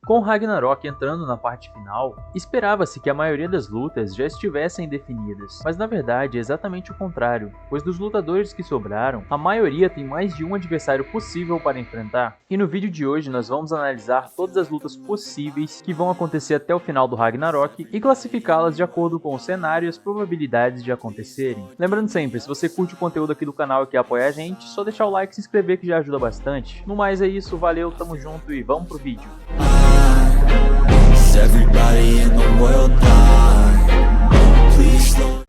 Com Ragnarok entrando na parte final, esperava-se que a maioria das lutas já estivessem definidas, mas na verdade é exatamente o contrário, pois dos lutadores que sobraram, a maioria tem mais de um adversário possível para enfrentar, e no vídeo de hoje nós vamos analisar todas as lutas possíveis que vão acontecer até o final do Ragnarok e classificá-las de acordo com o cenário e as probabilidades de acontecerem. Lembrando sempre, se você curte o conteúdo aqui do canal e quer apoiar a gente, só deixar o like e se inscrever que já ajuda bastante. No mais é isso, valeu, tamo junto e vamos pro vídeo.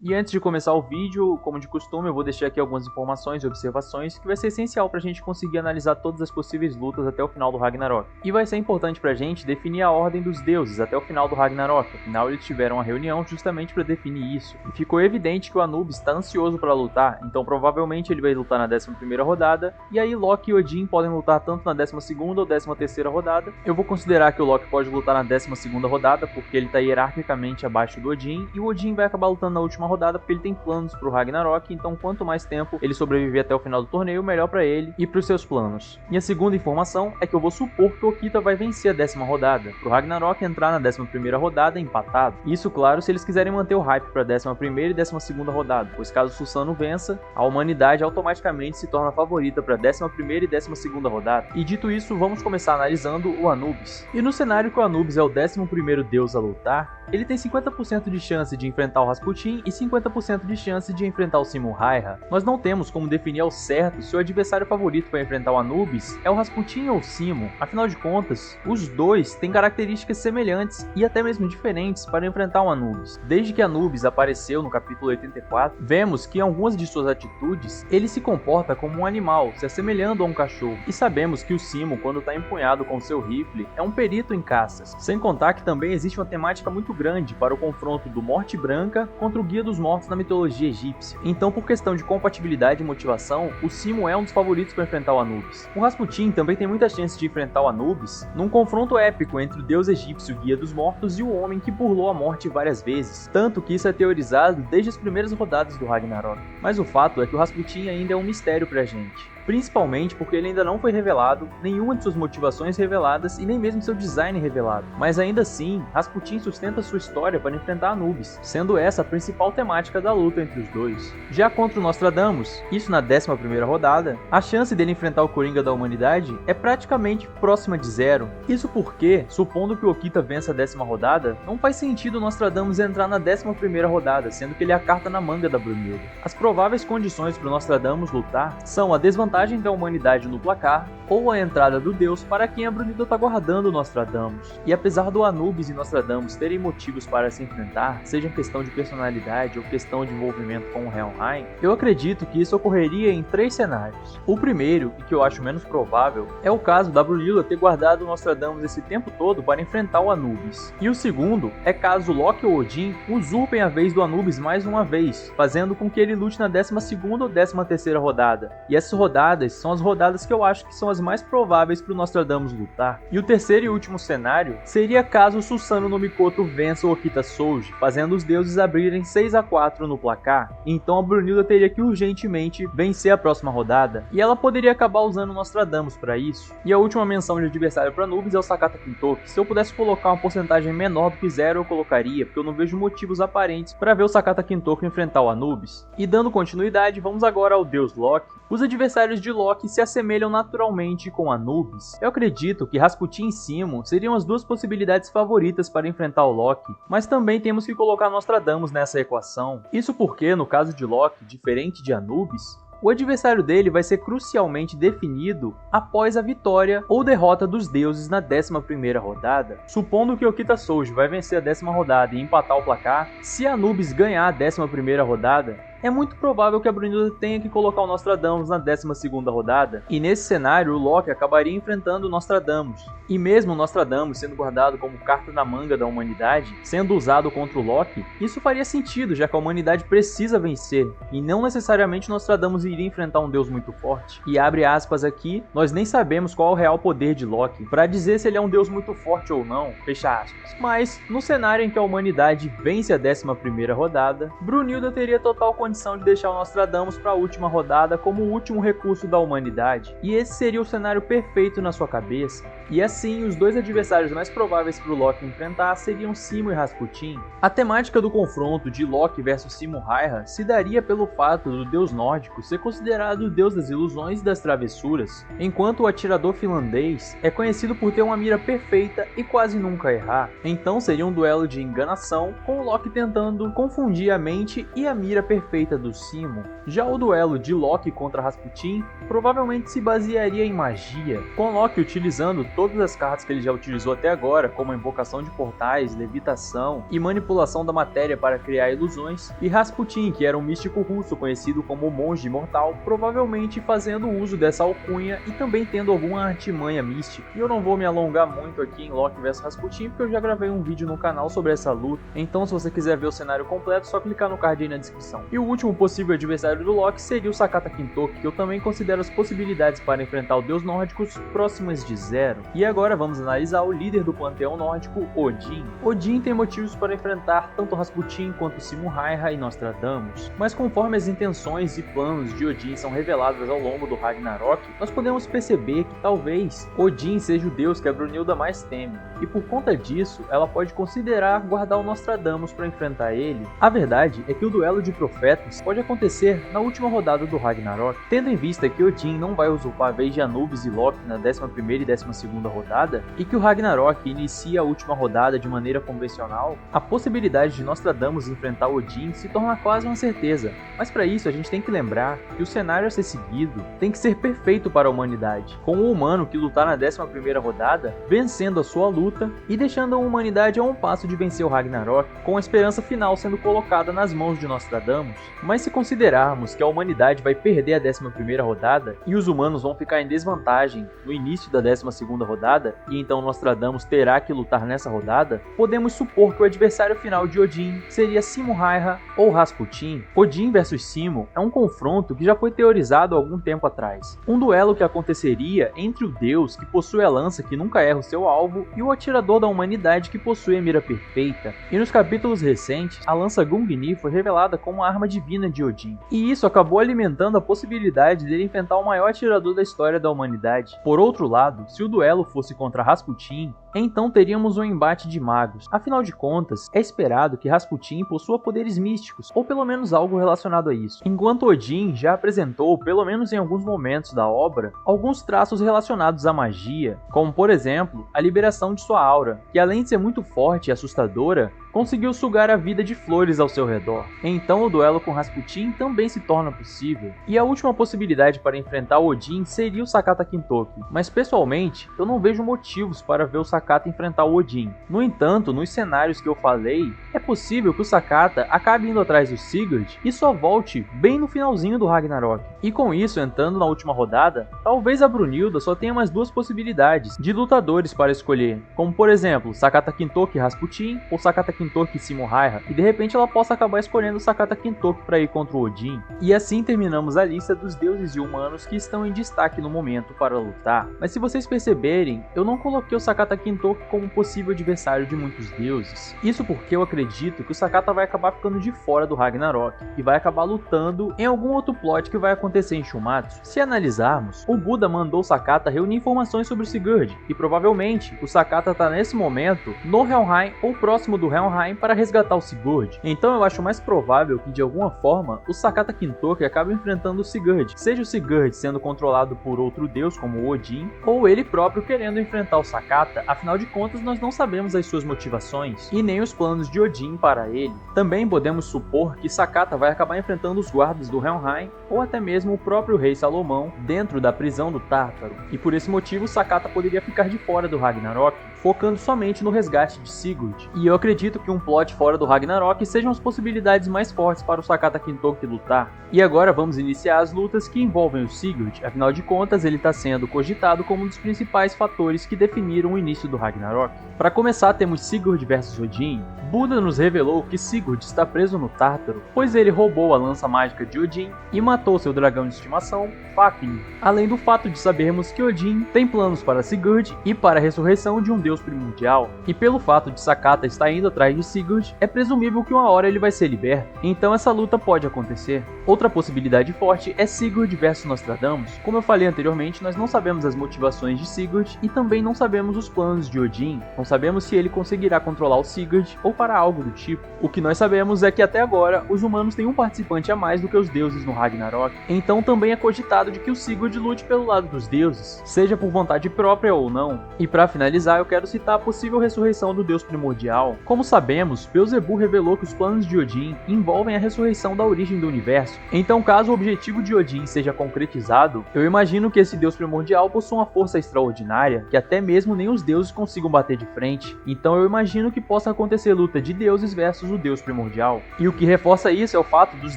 E antes de começar o vídeo, como de costume, eu vou deixar aqui algumas informações e observações que vai ser essencial pra gente conseguir analisar todas as possíveis lutas até o final do Ragnarok. E vai ser importante pra gente definir a ordem dos deuses até o final do Ragnarok, afinal eles tiveram uma reunião justamente pra definir isso. E ficou evidente que o Anubis está ansioso pra lutar, então provavelmente ele vai lutar na 11ª rodada, e aí Loki e Odin podem lutar tanto na 12ª ou 13ª rodada. Eu vou considerar que o Loki pode lutar na 12ª rodada, porque ele tá hierarquicamente abaixo do Odin, e o Odin vai acabar lutando na última rodada porque ele tem planos pro Ragnarok, então quanto mais tempo ele sobreviver até o final do torneio, melhor pra ele e pros seus planos. E a segunda informação é que eu vou supor que o Okita vai vencer a 10ª rodada, pro Ragnarok entrar na 11ª rodada empatado. Isso, claro, se eles quiserem manter o hype pra 11ª e 12ª rodada, pois caso Susano vença, a humanidade automaticamente se torna favorita pra 11ª e 12ª rodada. E dito isso, vamos começar analisando o Anubis. E no cenário que o Anubis é o 11º deus a lutar, ele tem 50% de chance de enfrentar o Rasputin e 50% de chance de enfrentar o Simon Raiha. Nós não temos como definir ao certo se o adversário favorito para enfrentar o Anubis é o Rasputin ou o Simon, afinal de contas, os dois têm características semelhantes e até mesmo diferentes para enfrentar o Anubis. Desde que Anubis apareceu no capítulo 84, vemos que em algumas de suas atitudes, ele se comporta como um animal, se assemelhando a um cachorro, e sabemos que o Simon, quando está empunhado com seu rifle, é um perito em caças, sem contar que também existe uma temática muito grande para o confronto do Morte Branca contra o Guia dos Mortos na mitologia egípcia. Então, por questão de compatibilidade e motivação, o Simon é um dos favoritos para enfrentar o Anubis. O Rasputin também tem muita chance de enfrentar o Anubis num confronto épico entre o deus egípcio Guia dos Mortos e o homem que burlou a morte várias vezes, tanto que isso é teorizado desde as primeiras rodadas do Ragnarok. Mas o fato é que o Rasputin ainda é um mistério pra gente. Principalmente porque ele ainda não foi revelado, nenhuma de suas motivações reveladas e nem mesmo seu design revelado. Mas ainda assim, Rasputin sustenta sua história para enfrentar Anubis, sendo essa a principal temática da luta entre os dois. Já contra o Nostradamus, isso na 11ª rodada, a chance dele enfrentar o Coringa da humanidade é praticamente próxima de zero. Isso porque, supondo que o Okita vença a 10ª rodada, não faz sentido o Nostradamus entrar na 11ª rodada, sendo que ele é a carta na manga da Brunilda. As prováveis condições para o Nostradamus lutar são a desvantagem da humanidade no placar ou a entrada do deus para quem a Brunilda está guardando o Nostradamus. E apesar do Anubis e Nostradamus terem motivos para se enfrentar, seja questão de personalidade ou questão de envolvimento com o Helheim, eu acredito que isso ocorreria em 3 cenários. O primeiro, e que eu acho menos provável, é o caso da Brunilda ter guardado o Nostradamus esse tempo todo para enfrentar o Anubis. E o segundo é caso Loki ou Odin usurpem a vez do Anubis mais uma vez, fazendo com que ele lute na 12ª ou 13ª rodada. E essas rodadas são as rodadas que eu acho que são as mais prováveis para o Nostradamus lutar. E o terceiro e último cenário seria caso Susano no Mikoto vença o Okita Souji, fazendo os deuses abrirem 6-4 no placar. Então a Brunilda teria que urgentemente vencer a próxima rodada, e ela poderia acabar usando o Nostradamus para isso. E a última menção de adversário para Anubis é o Sakata Kintoki. Se eu pudesse colocar uma porcentagem menor do que 0 eu colocaria, porque eu não vejo motivos aparentes para ver o Sakata Kintoki enfrentar o Anubis. E dando continuidade, vamos agora ao deus Loki. Os adversários de Loki se assemelham naturalmente com Anubis. Eu acredito que Rasputin e Simon seriam as duas possibilidades favoritas para enfrentar o Loki, mas também temos que colocar Nostradamus nessa equação. Isso porque, no caso de Loki, diferente de Anubis, o adversário dele vai ser crucialmente definido após a vitória ou derrota dos deuses na 11ª rodada. Supondo que Okita Souji vai vencer a 10ª rodada e empatar o placar, se Anubis ganhar a 11ª rodada, é muito provável que a Brunilda tenha que colocar o Nostradamus na 12ª rodada, e nesse cenário o Loki acabaria enfrentando o Nostradamus. E mesmo o Nostradamus sendo guardado como carta na manga da humanidade, sendo usado contra o Loki, isso faria sentido, já que a humanidade precisa vencer, e não necessariamente Nostradamus iria enfrentar um deus muito forte. E abre aspas aqui, nós nem sabemos qual é o real poder de Loki, para dizer se ele é um deus muito forte ou não, fecha aspas. Mas, no cenário em que a humanidade vence a 11ª rodada, Brunilda teria total condição condição de deixar o Nostradamus para a última rodada como o último recurso da humanidade. E esse seria o cenário perfeito na sua cabeça. E assim, os dois adversários mais prováveis para o Loki enfrentar seriam Simo e Rasputin. A temática do confronto de Loki versus Simo Häyhä se daria pelo fato do deus nórdico ser considerado o deus das ilusões e das travessuras, enquanto o atirador finlandês é conhecido por ter uma mira perfeita e quase nunca errar. Então seria um duelo de enganação, com o Loki tentando confundir a mente e a mira perfeita do Simo. Já o duelo de Loki contra Rasputin provavelmente se basearia em magia, com Loki utilizando todas as cartas que ele já utilizou até agora, como a invocação de portais, levitação e manipulação da matéria para criar ilusões, e Rasputin, que era um místico russo conhecido como o Monge Imortal, provavelmente fazendo uso dessa alcunha e também tendo alguma artimanha mística. E eu não vou me alongar muito aqui em Loki vs Rasputin, porque eu já gravei um vídeo no canal sobre essa luta, então se você quiser ver o cenário completo, é só clicar no card aí na descrição. E o último possível adversário do Loki seria o Sakata Kintoki, que eu também considero as possibilidades para enfrentar o deus nórdico próximas de zero. E agora vamos analisar o líder do panteão nórdico, Odin. Odin tem motivos para enfrentar tanto Rasputin quanto Simo Häyhä e Nostradamus, mas conforme as intenções e planos de Odin são reveladas ao longo do Ragnarok, nós podemos perceber que talvez Odin seja o deus que a Brunilda mais teme, e por conta disso, ela pode considerar guardar o Nostradamus para enfrentar ele. A verdade é que o duelo de profetas pode acontecer na última rodada do Ragnarok, tendo em vista que Odin não vai usurpar a vez de Anubis e Loki na 11ª e 12ª rodada, e que o Ragnarok inicia a última rodada de maneira convencional, a possibilidade de Nostradamus enfrentar Odin se torna quase uma certeza. Mas para isso a gente tem que lembrar que o cenário a ser seguido tem que ser perfeito para a humanidade, com o humano que lutar na 11ª rodada vencendo a sua luta e deixando a humanidade a um passo de vencer o Ragnarok, com a esperança final sendo colocada nas mãos de Nostradamus. Mas se considerarmos que a humanidade vai perder a 11ª rodada e os humanos vão ficar em desvantagem no início da 12ª rodada, e então Nostradamus terá que lutar nessa rodada, podemos supor que o adversário final de Odin seria Simo Häyhä ou Rasputin. Odin versus Simo é um confronto que já foi teorizado há algum tempo atrás. Um duelo que aconteceria entre o deus que possui a lança que nunca erra o seu alvo e o atirador da humanidade que possui a mira perfeita. E nos capítulos recentes, a lança Gungnir foi revelada como a arma divina de Odin. E isso acabou alimentando a possibilidade dele enfrentar o maior atirador da história da humanidade. Por outro lado, se o duelo fosse contra Rasputin, então teríamos um embate de magos. Afinal de contas, é esperado que Rasputin possua poderes místicos, ou pelo menos algo relacionado a isso. Enquanto Odin já apresentou, pelo menos em alguns momentos da obra, alguns traços relacionados à magia, como por exemplo, a liberação de sua aura, que além de ser muito forte e assustadora, conseguiu sugar a vida de flores ao seu redor. Então o duelo com Rasputin também se torna possível. E a última possibilidade para enfrentar Odin seria o Sakata Kintoki, mas pessoalmente eu não vejo motivos para ver o Sakata enfrentar o Odin. No entanto, nos cenários que eu falei, é possível que o Sakata acabe indo atrás do Sigurd e só volte bem no finalzinho do Ragnarok. E com isso, entrando na última rodada, talvez a Brunilda só tenha mais duas possibilidades de lutadores para escolher, como por exemplo, Sakata Kintoki e Rasputin ou Sakata Kintoki e Simo Häyhä, e de repente ela possa acabar escolhendo o Sakata Kintoki para ir contra o Odin. E assim terminamos a lista dos deuses e humanos que estão em destaque no momento para lutar. Mas se vocês perceberem, eu não coloquei o Sakata Kintoki como possível adversário de muitos deuses. Isso porque eu acredito que o Sakata vai acabar ficando de fora do Ragnarok e vai acabar lutando em algum outro plot que vai acontecer em Shumatsu. Se analisarmos, o Buda mandou o Sakata reunir informações sobre o Sigurd, e provavelmente o Sakata está nesse momento no Helheim ou próximo do Helheim para resgatar o Sigurd. Então eu acho mais provável que de alguma forma o Sakata Kintoki acabe enfrentando o Sigurd, seja o Sigurd sendo controlado por outro deus como o Odin, ou ele próprio querendo enfrentar o Sakata, afinal de contas nós não sabemos as suas motivações e nem os planos de Odin para ele. Também podemos supor que Sakata vai acabar enfrentando os guardas do Helheim ou até mesmo o próprio rei Salomão dentro da prisão do Tártaro, e por esse motivo Sakata poderia ficar de fora do Ragnarok, focando somente no resgate de Sigurd. E eu acredito que um plot fora do Ragnarok sejam as possibilidades mais fortes para o Sakata Kintoki lutar. E agora vamos iniciar as lutas que envolvem o Sigurd, afinal de contas ele está sendo cogitado como um dos principais fatores que definiram o início do Ragnarok. Para começar, temos Sigurd versus Odin. Buda nos revelou que Sigurd está preso no Tártaro, pois ele roubou a lança mágica de Odin e matou seu dragão de estimação, Fafnir. Além do fato de sabermos que Odin tem planos para Sigurd e para a ressurreição de um deus deus primordial, e pelo fato de Sakata estar indo atrás de Sigurd, é presumível que uma hora ele vai ser liberto, então essa luta pode acontecer. Outra possibilidade forte é Sigurd versus Nostradamus. Como eu falei anteriormente, nós não sabemos as motivações de Sigurd e também não sabemos os planos de Odin, não sabemos se ele conseguirá controlar o Sigurd ou fará algo do tipo. O que nós sabemos é que até agora, os humanos têm um participante a mais do que os deuses no Ragnarok, então também é cogitado de que o Sigurd lute pelo lado dos deuses, seja por vontade própria ou não. E para finalizar, eu quero citar a possível ressurreição do deus primordial. Como sabemos, Beelzebub revelou que os planos de Odin envolvem a ressurreição da origem do universo, então caso o objetivo de Odin seja concretizado, eu imagino que esse deus primordial possua uma força extraordinária, que até mesmo nem os deuses consigam bater de frente, então eu imagino que possa acontecer luta de deuses versus o deus primordial. E o que reforça isso é o fato dos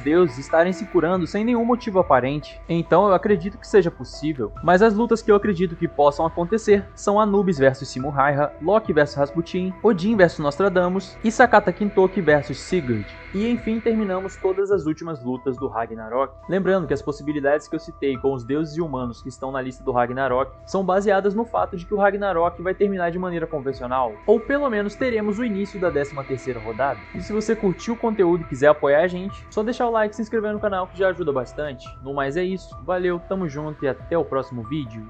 deuses estarem se curando sem nenhum motivo aparente, então eu acredito que seja possível. Mas as lutas que eu acredito que possam acontecer são Anubis versus Simul-Raiha, Loki versus Rasputin, Odin versus Nostradamus e Sakata Kintoki versus Sigurd. E enfim terminamos todas as últimas lutas do Ragnarok. Lembrando que as possibilidades que eu citei com os deuses e humanos que estão na lista do Ragnarok são baseadas no fato de que o Ragnarok vai terminar de maneira convencional, ou pelo menos teremos o início da 13ª rodada. E se você curtiu o conteúdo e quiser apoiar a gente, só deixar o like e se inscrever no canal que já ajuda bastante. No mais é isso, valeu, tamo junto e até o próximo vídeo.